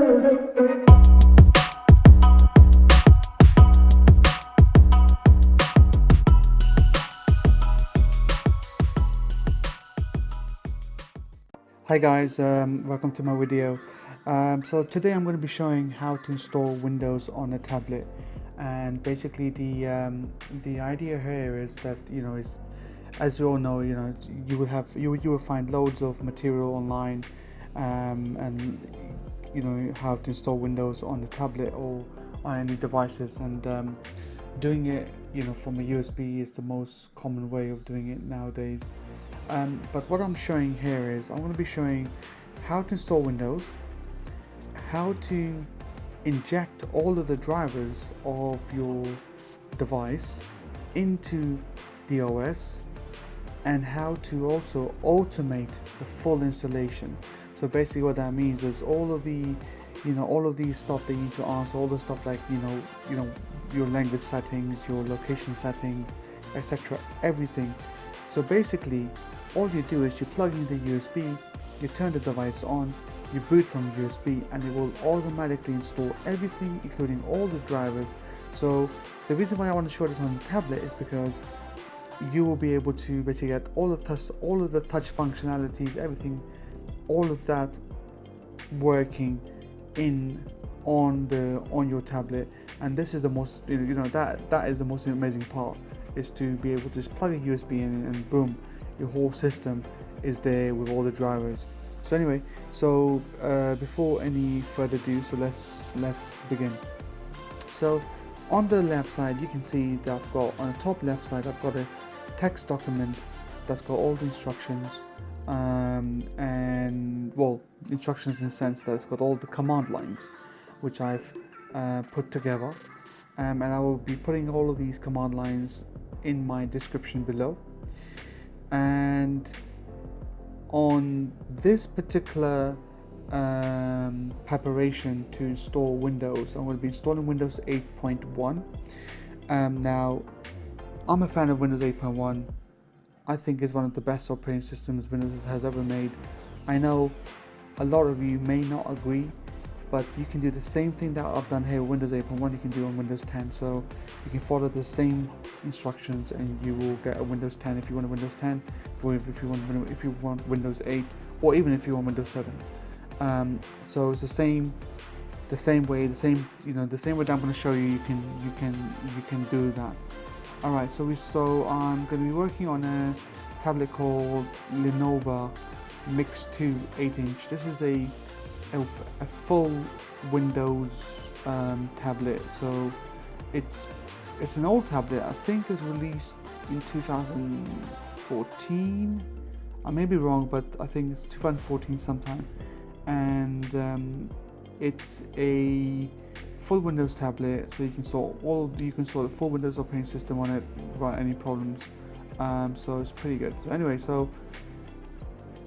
Hi guys, welcome to my video. So today I'm going to be showing how to install Windows on a tablet, and basically the idea here is that is, as we all know, you will find loads of material online, and how to install Windows on the tablet or on any devices, and doing it from a USB is the most common way of doing it nowadays. But what I'm showing here is I'm going to be showing how to install Windows, how to inject all of the drivers of your device into the OS, and how to also automate the full installation. So basically what that means is all of the all of these stuff that you need to answer, all the stuff like your language settings, your location settings, etc., everything. So basically all you do is you plug in the USB, you turn the device on, you boot from USB, and it will automatically install everything, including all the drivers. So the reason why I want to show this on the tablet is because you will be able to basically get all of the touch functionalities, everything, all of that working on your tablet. And this is the most that is the most amazing part, is to be able to just plug a USB in and boom, your whole system is there with all the drivers. So anyway, before any further ado, so let's begin. So on the left side you can see that I've got, on the top left side, I've got a text document that's got all the instructions, and well, instructions in the sense that it's got all the command lines which I've put together, and I will be putting all of these command lines in my description below. And on this particular preparation to install Windows, I'm going to be installing Windows 8.1. Now I'm a fan of Windows 8.1. I think it's one of the best operating systems Windows has ever made. I know a lot of you may not agree, but you can do the same thing that I've done here with Windows 8.1, you can do on Windows 10. So you can follow the same instructions and you will get a Windows 10 if you want a Windows 10, or if you want Windows 8, or even if you want Windows 7. So it's the same way that I'm going to show you. You can do that. All right. So I'm going to be working on a tablet called Lenovo Mix 2 8-inch. This is a full Windows tablet. So it's an old tablet. I think it was released in 2014. I may be wrong, but I think it's 2014 sometime. And it's a full Windows tablet, so you can install the full Windows operating system on it without any problems. So it's pretty good. So anyway, so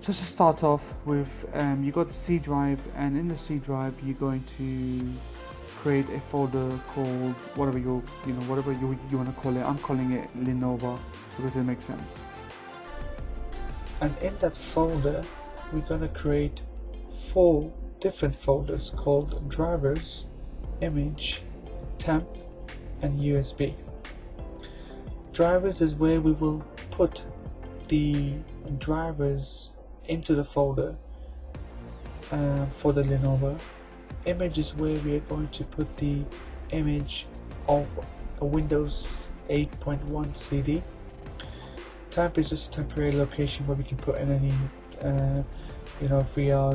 just to start off with, you got the C drive, and in the C drive you're going to create a folder called whatever you want to call it. I'm calling it Lenovo because it makes sense. And in that folder we're going to create 4 different folders called Drivers, Image, Temp, and USB. Drivers is where we will put the drivers into the folder for the Lenovo. Image is where we are going to put the image of a Windows 8.1 CD. Temp is just a temporary location where we can put in any if we are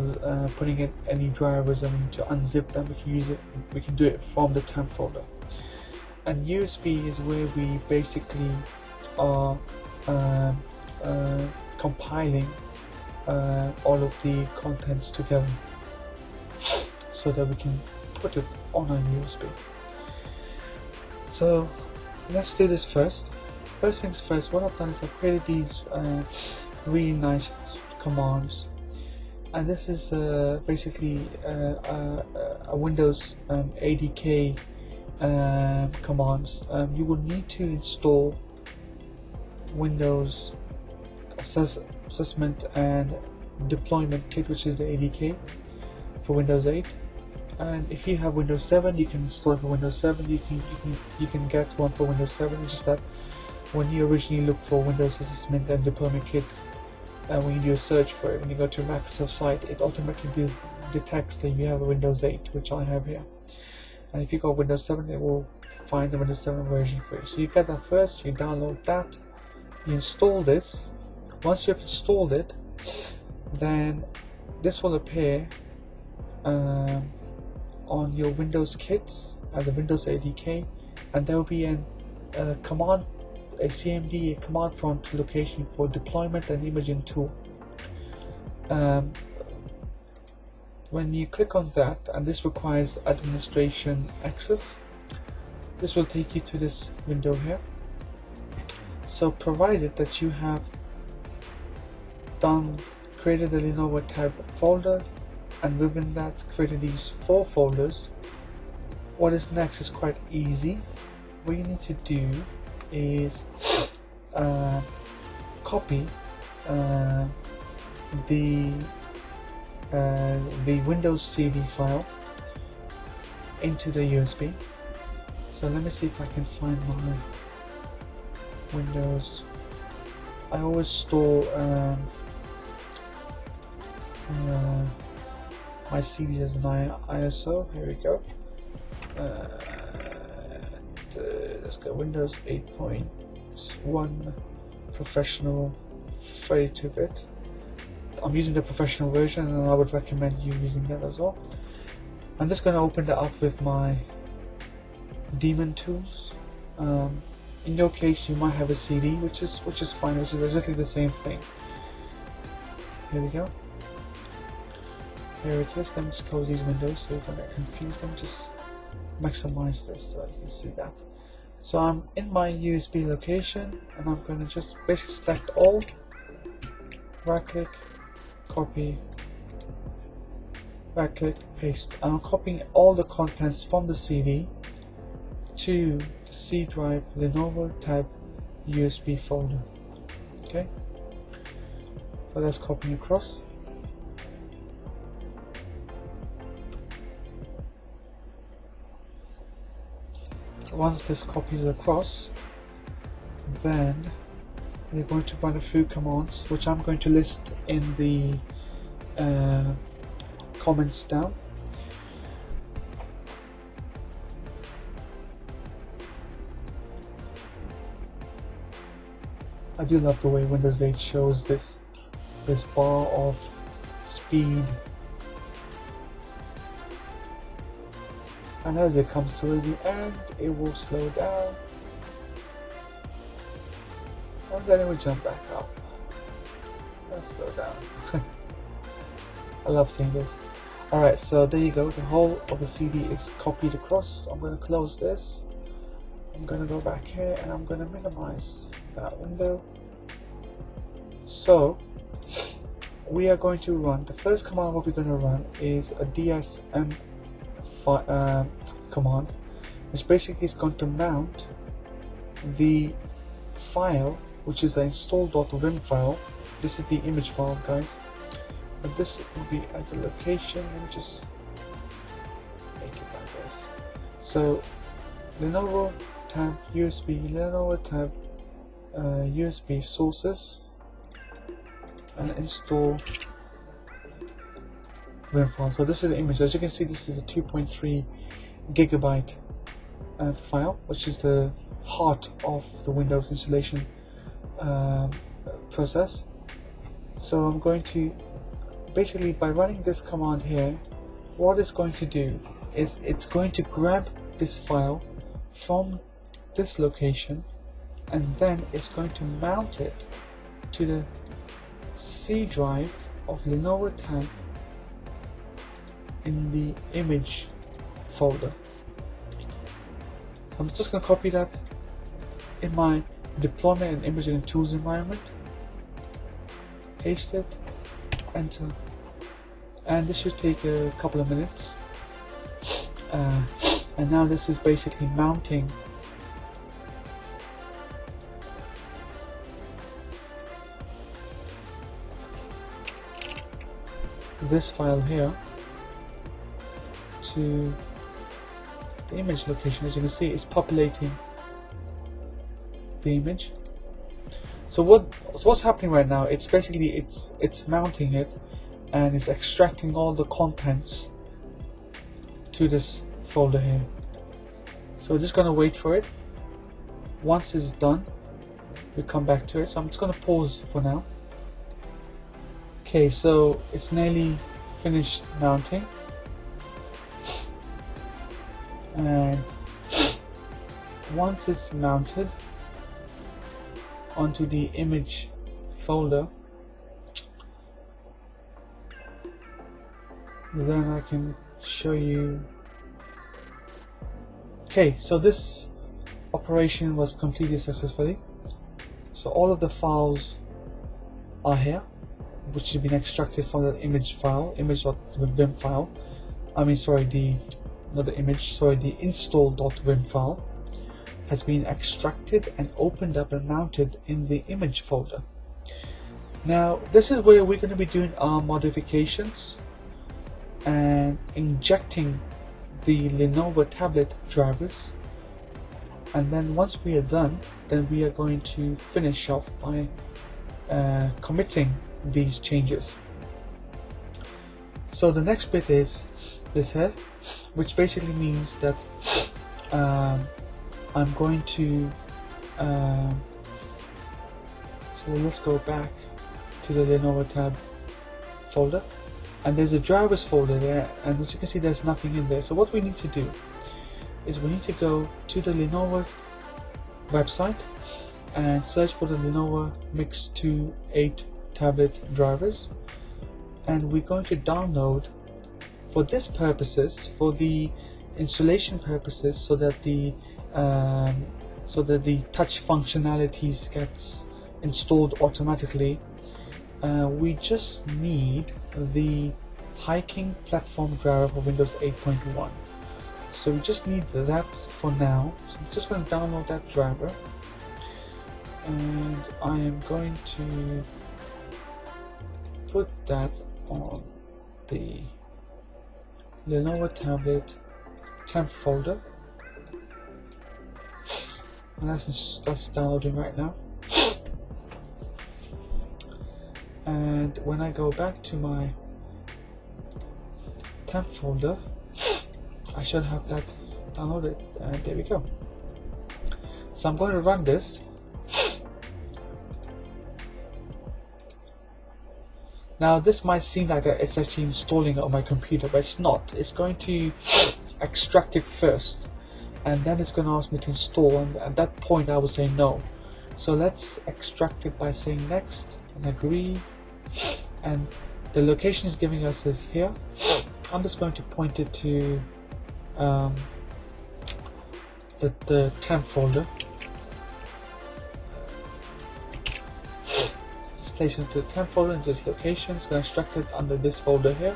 putting in any drivers and we need to unzip them, we can do it from the temp folder. And USB is where we basically are compiling all of the contents together so that we can put it on our USB. So let's do this first. First things first, what I've done is I've created these really nice commands, and this is basically a Windows ADK commands. You will need to install Windows Assessment and Deployment Kit, which is the ADK for Windows 8, And if you have Windows 7, you can install it for Windows 7. You can get one for Windows 7. It's just that when you originally look for Windows Assessment and Deployment Kit, and when you do a search for it, when you go to Microsoft site, it automatically detects that you have a Windows 8, which I have here. And if you got Windows 7, it will find the Windows 7 version for you. So you get that first, you download that, you install this. Once you have installed it, then this will appear on your Windows kit as a Windows ADK, and there will be a CMD, a command prompt location for deployment and imaging tool. When you click on that, and this requires administration access, this will take you to this window here. So provided that you have created the LenovoTab folder, and within that created these 4 folders, what is next is quite easy. What you need to do is copy the Windows CD file into the USB. So let me see if I can find my Windows. I always store my CDs as an ISO. Here we go. Let's go Windows 8.1 Professional 32-bit. I'm using the professional version, and I would recommend you using that as well. I'm just going to open that up with my daemon tools. In your case, you might have a CD, which is fine, which is exactly the same thing. Here we go. Here it is. Let me just close these windows so you don't get confused. Let me just maximize this so you can see that. So I'm in my USB location, and I'm going to just basically select all, right click, copy, right click, paste. And I'm copying all the contents from the CD to the C drive LenovoTab USB folder. Okay, so that's copying across. Once this copies across, then we're going to run a few commands, which I'm going to list in the comments down. I do love the way Windows 8 shows this bar of speed. And as it comes towards the end, it will slow down, and then it will jump back up and slow down. I love seeing this. Alright, so there you go. The whole of the CD is copied across. I'm going to close this. I'm going to go back here, and I'm going to minimize that window. So we are going to run, the first command what we're going to run is a dism command, which basically is going to mount the file, which is the install.wim file. This is the image file, guys, but this will be at the location. Let me just make it like this. So LenovoTab USB, LenovoTab USB sources, and install WimFile. So this is the image. As you can see, this is a 2.3 gigabyte file, which is the heart of the Windows installation process. So I'm going to basically, by running this command here, what it's going to do is it's going to grab this file from this location, and then it's going to mount it to the C drive of LenovoTab in the image folder. I'm just going to copy that in my deployment and imaging tools environment, paste it, enter, and this should take a couple of minutes. And now this is basically mounting this file here to to the image location. As you can see, it's populating the image. So what's happening right now? It's basically it's mounting it, and it's extracting all the contents to this folder here. So we're just going to wait for it. Once it's done, we come back to it. So I'm just going to pause for now. Okay, so it's nearly finished mounting, and once it's mounted onto the image folder, then I can show you. Okay, so this operation was completed successfully. So all of the files are here, which have been extracted from the image file, image.wim file. I mean, sorry, not the image, sorry, the install.wim file has been extracted and opened up and mounted in the image folder. Now, this is where we're going to be doing our modifications and injecting the Lenovo tablet drivers. And then once we are done, then we are going to finish off by committing these changes. So the next bit is this here, which basically means that I'm going to so let's go back to the LenovoTab folder, and there's a drivers folder there, and as you can see, there's nothing in there. So what we need to do is we need to go to the Lenovo website and search for the Lenovo Mix 2.8 tablet drivers, and we're going to download for this purposes, for the installation purposes, so that the touch functionalities gets installed automatically. We just need the hiking platform driver for Windows 8.1. So we just need that for now. So I'm just going to download that driver, and I am going to put that on the Lenovo tablet temp folder, and that's downloading right now. And when I go back to my temp folder, I should have that downloaded, and there we go. So I'm going to run this. Now this might seem like it's actually installing on my computer, but it's not. It's going to extract it first, and then it's going to ask me to install, and at that point I will say no. So let's extract it by saying next and agree, and the location is giving us is here. I'm just going to point it to the temp folder. Just place it into the temp folder, into the location. It's going to extract it under this folder here.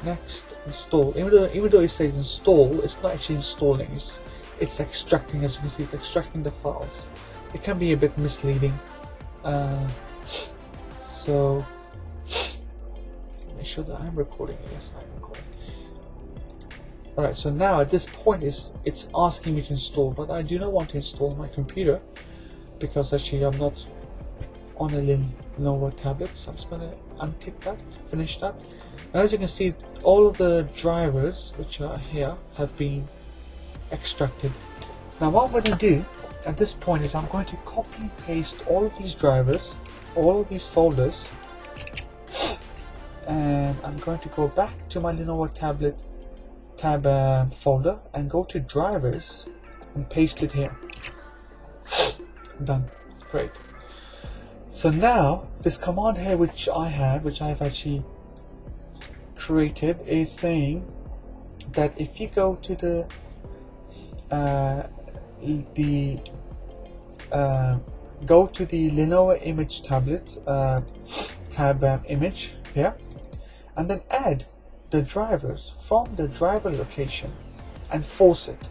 Next, install. Even though it says install, it's not actually installing. It's extracting. As you can see, it's extracting the files. It can be a bit misleading. So make sure that I'm recording. Yes, I'm recording. Alright, so now at this point it's asking me to install, but I do not want to install on my computer because actually I'm not on a Lenovo tablet. So I'm just going to untick that, finish that. And as you can see, all of the drivers which are here have been extracted. Now what I'm going to do at this point is I'm going to copy and paste all of these drivers, all of these folders, and I'm going to go back to my Lenovo tablet tab folder and go to drivers and paste it here. Done. Great. So now this command here which I've actually created is saying that if you go to the Lenovo image tablet tab image here, and then add the drivers from the driver location and force it.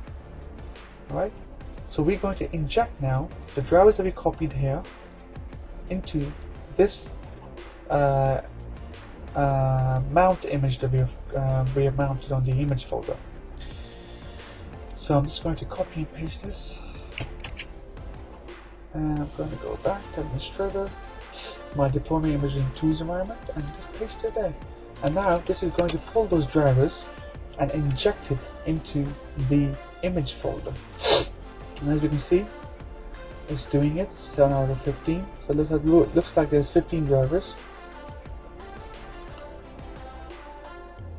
Alright, so we're going to inject now the drivers that we copied here into this mount image that we have mounted on the image folder. So I'm just going to copy and paste this, and I'm going to go back to administrator, my deployment image in tools environment, and just paste it there. And now this is going to pull those drivers and inject it into the image folder. And as you can see, it's doing it, 7 out of 15. So it looks like there's 15 drivers,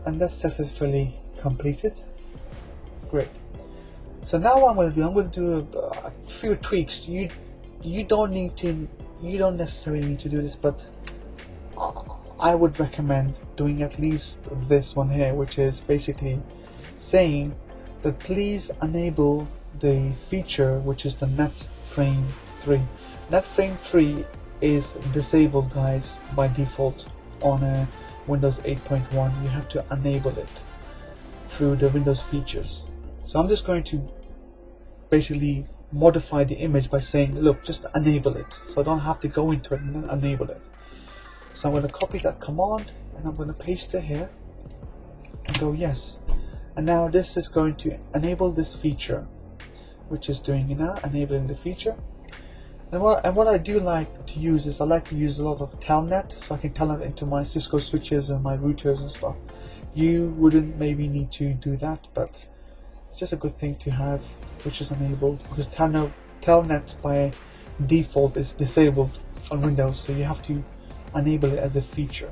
and that's successfully completed. Great. So now what I'm going to do a few tweaks. You don't necessarily need to do this, but I would recommend doing at least this one here, which is basically saying that please enable the feature which is the net frame 3. Net frame 3 is disabled, guys, by default on a Windows 8.1. You have to enable it through the Windows features. So I'm just going to basically modify the image by saying, look, just enable it, so I don't have to go into it and then enable it. So I'm going to copy that command and I'm going to paste it here and go yes. And now this is going to enable this feature, which is doing it now, enabling the feature. And what I do like to use is I like to use a lot of telnet, so I can telnet into my Cisco switches and my routers and stuff. You wouldn't maybe need to do that, but it's just a good thing to have, which is enabled, because telnet by default is disabled on Windows, so you have to enable it as a feature.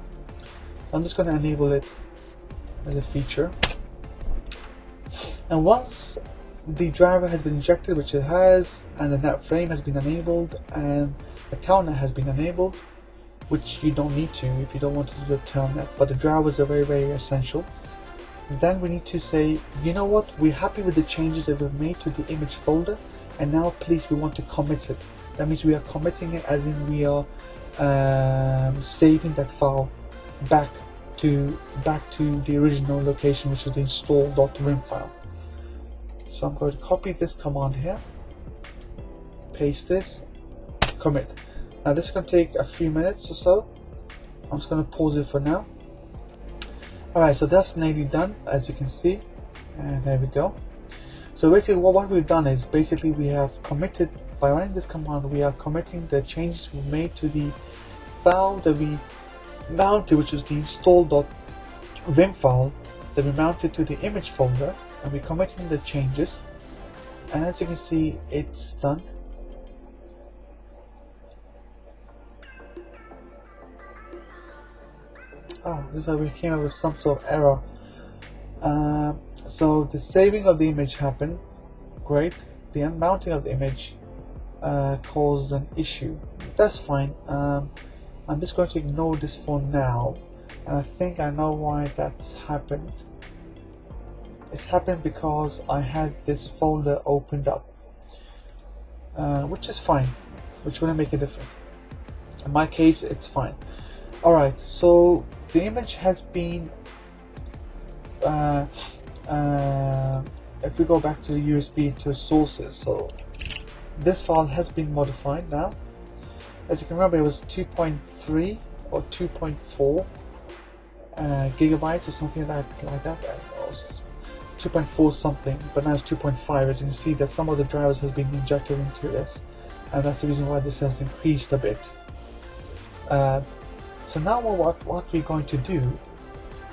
So I'm just going to enable it as a feature, and once the driver has been injected, which it has, and the net frame has been enabled, and the telnet has been enabled, which you don't need to if you don't want to do the telnet, but the drivers are very essential. Then we need to say, you know what, we're happy with the changes that we've made to the image folder, and now please we want to commit it. That means we are committing it, as in we are saving that file back to the original location, which is the install.wim file. So I'm going to copy this command here, paste this, commit. Now this is going to take a few minutes or so. I'm just going to pause it for now. Alright, so that's nearly done, as you can see, and there we go. So basically what we've done is basically we have committed, by running this command, we are committing the changes we made to the file that we mounted, which was the install.wim file that we mounted to the image folder, and we're committing the changes, and as you can see, it's done. Oh, this is we came up with some sort of error. So the saving of the image happened, great. The unmounting of the image caused an issue. That's fine. I'm just going to ignore this for now, and I think I know why that's happened. It's happened because I had this folder opened up, which is fine, which wouldn't make a difference. In my case, it's fine. Alright, so the image has been, if we go back to the USB to sources, so this file has been modified now. As you can remember, it was 2.3 or 2.4 gigabytes or something like that, or 2.4 something, but now it's 2.5. As you can see that some of the drivers has been injected into this, and that's the reason why this has increased a bit. So now what we're going to do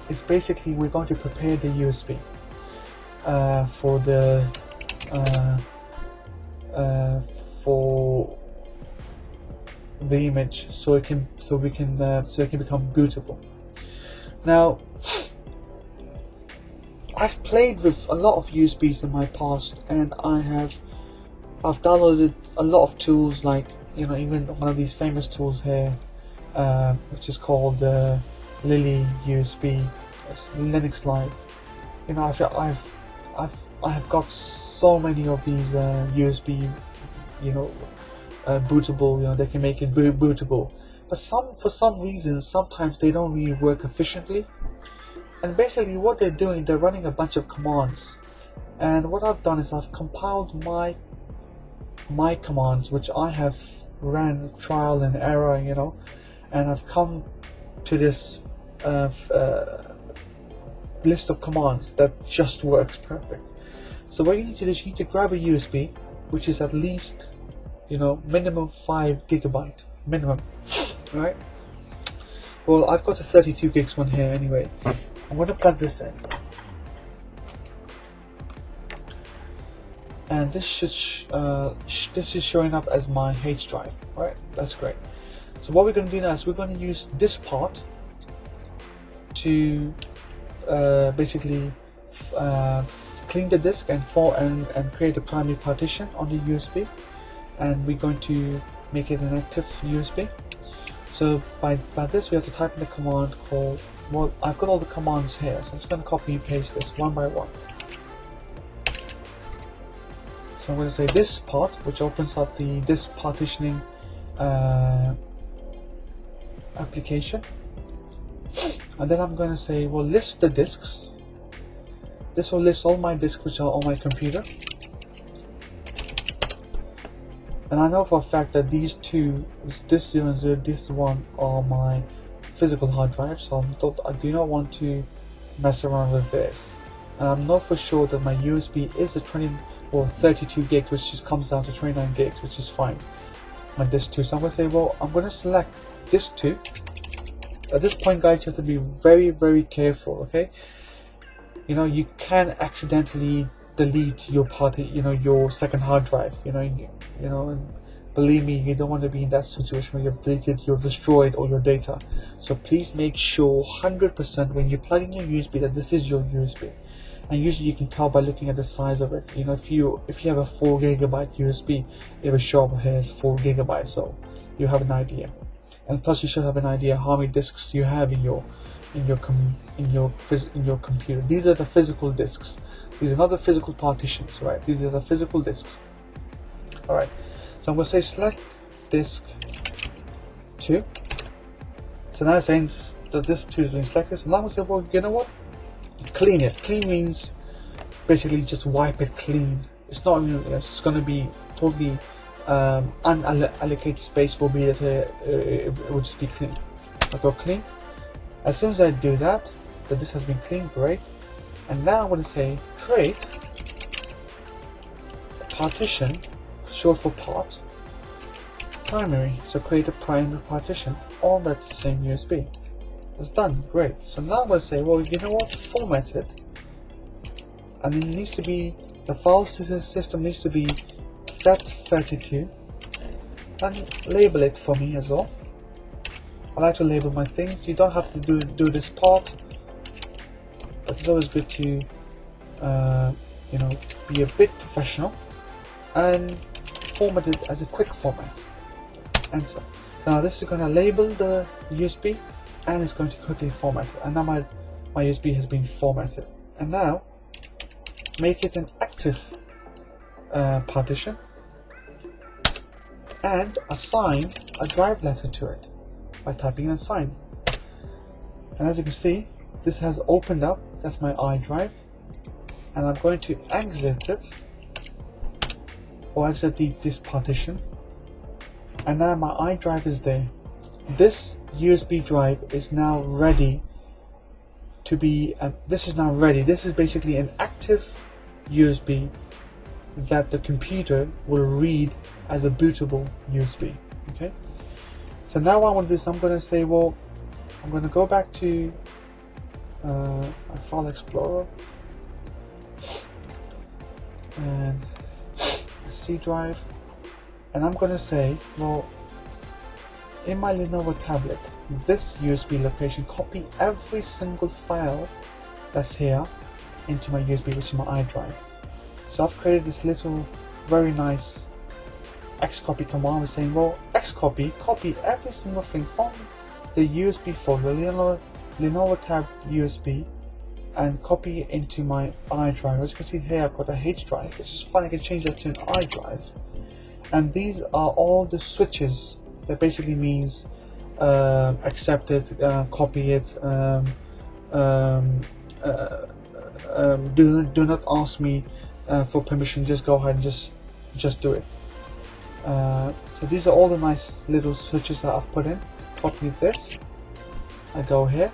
is basically we're going to prepare the USB for the image, so it can become bootable. Now, I've played with a lot of USBs in my past, and I've downloaded a lot of tools, like, you know, even one of these famous tools here, which is called Lily USB, Linux Live. You know, I've got so many of these USB, you know, bootable. You know, they can make it bootable, but for some reason, sometimes they don't really work efficiently. And basically, what they're doing, they're running a bunch of commands. And what I've done is I've compiled my commands, which I have ran trial and error, you know, and I've come to this list of commands that just works perfect. So what you need to do is you need to grab a USB which is at least, you know, minimum 5 GB minimum, right? Well, I've got a 32 gigs one here anyway. I'm going to plug this in, and this should this is showing up as my H drive, right? That's great. So what we're going to do now is we're going to use diskpart to basically clean the disk and create a primary partition on the USB, and we're going to make it an active USB. So by this we have to type in the command called, well, I've got all the commands here, so I'm just going to copy and paste this one by one. So I'm going to say diskpart, which opens up the disk partitioning application, and then I'm going to say, well, list the disks. This will list all my disks which are on my computer, and I know for a fact that these two, this 0 and 0, this one, are my physical hard drive, so I do not want to mess around with this. And I'm not for sure that my USB is a 32 gigs, which just comes down to 29 gigs, which is fine. My disk 2. So I'm going to say, well, I'm going to select disk 2. At this point, guys, you have to be very, very careful, okay? You know, you can accidentally delete your your second hard drive, you know, and believe me, you don't want to be in that situation where you've deleted, you've destroyed all your data. So please make sure 100% when you plug in your USB that this is your USB. And usually you can tell by looking at the size of it. You know, if you have a 4 GB USB, it will show up here as 4 GB, so you have an idea. And plus you should have an idea how many disks you have in your computer. These are the physical disks. These are not the physical partitions, right? These are the physical disks. Alright, so I'm going to say select disk 2. So now it's saying that disk 2 is being selected. So now I'm going to say, well, you know what? Clean it. Clean means basically just wipe it clean. It's not, it's going to be totally unallocated space will be that it will just be clean. I'll go clean. As soon as I do that this has been cleaned, great. And now I'm going to say create a partition, short for part, primary. So create a primary partition on that same USB. It's done, great. So now I'm going to say, well, you know what, format it, and it needs to be, the file system needs to be FAT32, and label it for me as well. I like to label my things. You don't have to do this part, but it's always good to you know, be a bit professional and format it as a quick format. Enter. So now this is going to label the USB, and it's going to quickly format it. And now my USB has been formatted. And now make it an active partition and assign a drive letter to it by typing assign. And as you can see, this has opened up. That's my iDrive, and I'm going to exit it, or exit this partition, and now my iDrive is there. This USB drive is now ready to be, this is now ready. This is basically an active USB that the computer will read as a bootable USB. Okay, so now what I want to do is I'm going to say, well, I'm going to go back to my File Explorer and C drive, and I'm going to say, well, in my Lenovo tablet, this USB location, copy every single file that's here into my USB, which is my iDrive. So I've created this little very nice xcopy command saying, well, xcopy, copy every single thing from the USB folder, LenovoTab USB, and copy it into my iDrive. As you can see here, I've got a H drive, which is fine. I can change that to an iDrive. And these are all the switches. That basically means accept it, copy it, do not ask me for permission, just go ahead and just do it. So these are all the nice little switches that I've put in. Copy this, I go here,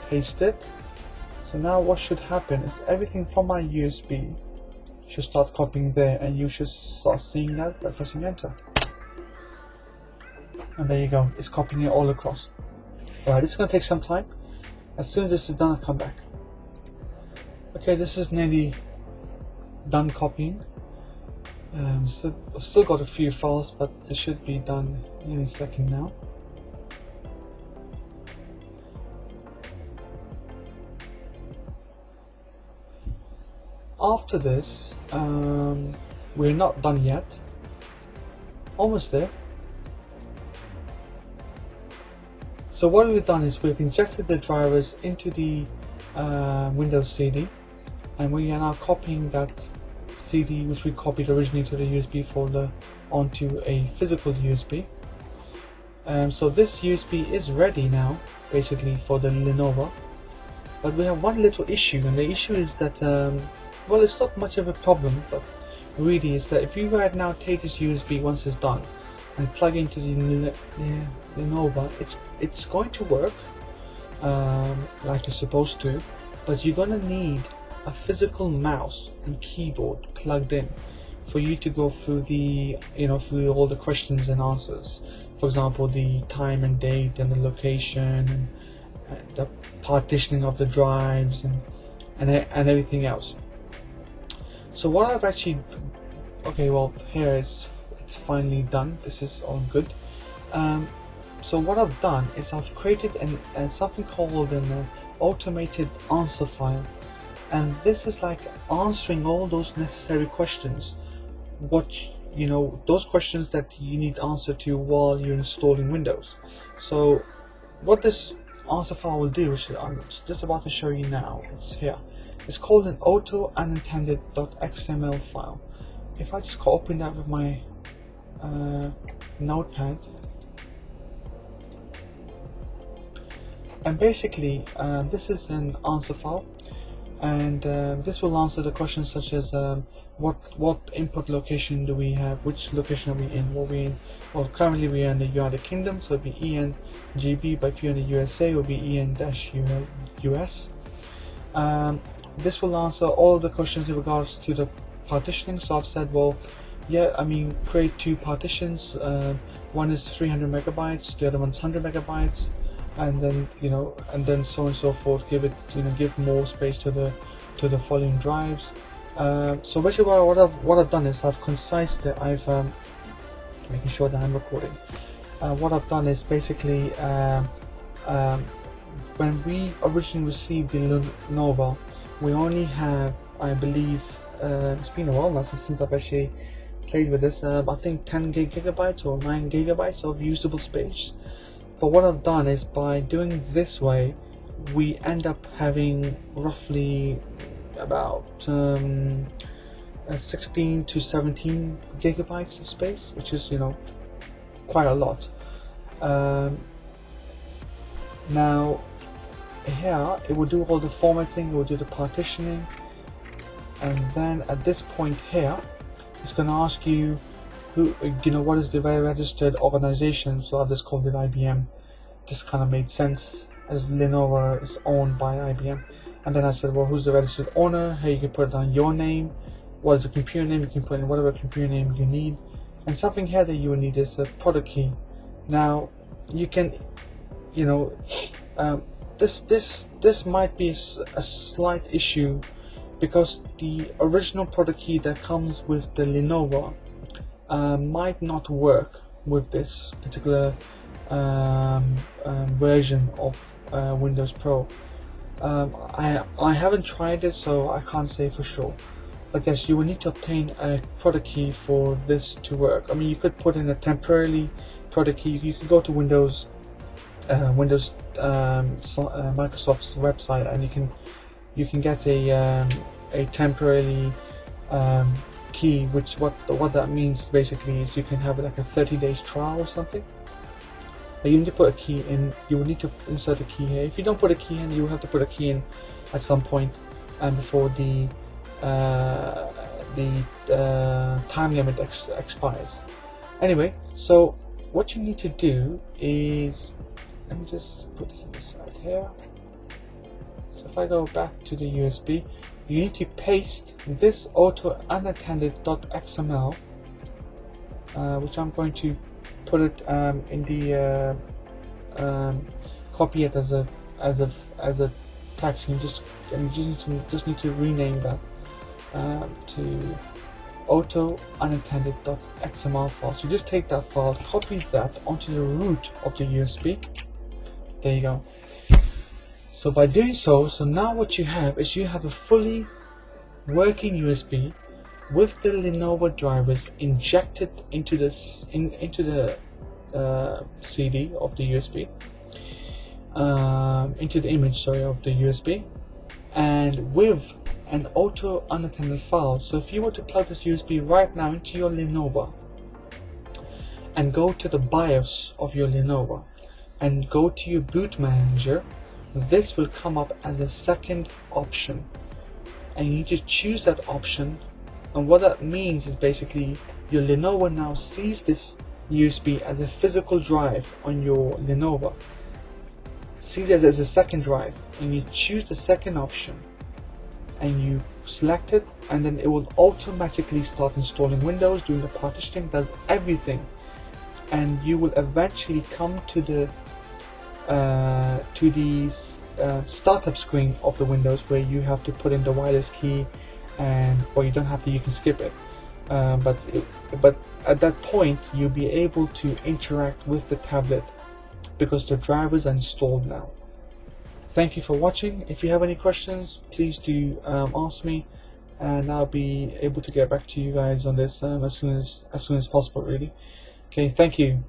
paste it. So now what should happen is everything from my USB should start copying there, and you should start seeing that by pressing enter. And there you go, it's copying it all across. Alright, it's going to take some time. As soon as this is done, I'll come back. Okay, this is nearly done copying. Still got a few files, but this should be done any second now. After this, we're not done yet. Almost there. So what we've done is we've injected the drivers into the Windows CD, and we are now copying that CD, which we copied originally to the USB folder, onto a physical USB. So this USB is ready now, basically, for the Lenovo. But we have one little issue, and the issue is that, well, it's not much of a problem, but really is that if you right now take this USB once it's done and plug into the Lenovo, it's going to work like it's supposed to, but you're gonna need a physical mouse and keyboard plugged in for you to go through the, through all the questions and answers. For example, the time and date and the location and the partitioning of the drives and everything else. So what I've actually, okay, well, here it's finally done. This is all good. So what I've done is I've created something called an automated answer file, and this is like answering all those necessary questions. Those questions that you need answer to while you're installing Windows. So what this answer file will do, which I'm just about to show you now, it's here. It's called an unattended.xml file. If I just open that with my notepad, and basically this is an answer file, and this will answer the questions such as what input location do we have, which location are we in, well, currently we are in the United Kingdom, so it'll be EN-GB, but if you're in the USA, it will be EN-US. This will answer all the questions in regards to the partitioning. So I've said, well, yeah, create two partitions. One is 300 megabytes, the other one's 100 megabytes, and then and then so on and so forth. Give it, give more space to the following drives. So basically, what I've done is I've concised it. I've making sure that I'm recording. What I've done is basically when we originally received the Lenovo, we only have, I believe, it's been a while now since I've actually played with this. I think 10 gigabytes or 9 gigabytes of usable space. But what I've done is, by doing this way, we end up having roughly about 16 to 17 gigabytes of space, which is quite a lot. Now here it will do all the formatting, it will do the partitioning, and then at this point here it's going to ask you what is the registered organization. So I've just called it IBM. This kind of made sense, as Lenovo is owned by IBM. And then I said, well, who's the registered owner? Here you can put down your name. What is the computer name? You can put in whatever computer name you need. And something here that you will need is a product key. Now you can, this might be a slight issue, because the original product key that comes with the Lenovo might not work with this particular version of Windows Pro. I haven't tried it, so I can't say for sure. But yes, you will need to obtain a product key for this to work. You could put in a temporary product key. You can go to Microsoft's website, and you can get a temporary key. Which what that means basically is you can have like a 30 days trial or something. But you need to put a key in. You will need to insert a key here. If you don't put a key in, you will have to put a key in at some point, and before the time limit expires. Anyway, so what you need to do is, let me just put this on the side here. So if I go back to the USB, you need to paste this unattended.xml, which I'm going to put it in the copy it as a text. You just need to rename that to unattended.xml file. So just take that file, copy that onto the root of the USB. There you go. So by doing so, now what you have is you have a fully working USB with the Lenovo drivers injected into this into the CD of the USB, into the image, sorry, of the USB, and with an auto unattended file. So if you were to plug this USB right now into your Lenovo and go to the BIOS of your Lenovo and go to your boot manager, this will come up as a second option, and you need to choose that option. And what that means is basically your Lenovo now sees this USB as a physical drive on your Lenovo, sees it as a second drive, and you choose the second option and you select it, and then it will automatically start installing Windows, doing the partitioning, does everything, and you will eventually come to the startup screen of the Windows, where you have to put in the wireless key, or you don't have to, you can skip it, but at that point you'll be able to interact with the tablet because the drivers are installed now. Thank you for watching. If you have any questions, please do ask me, and I'll be able to get back to you guys on this as soon as possible, really. Okay, thank you.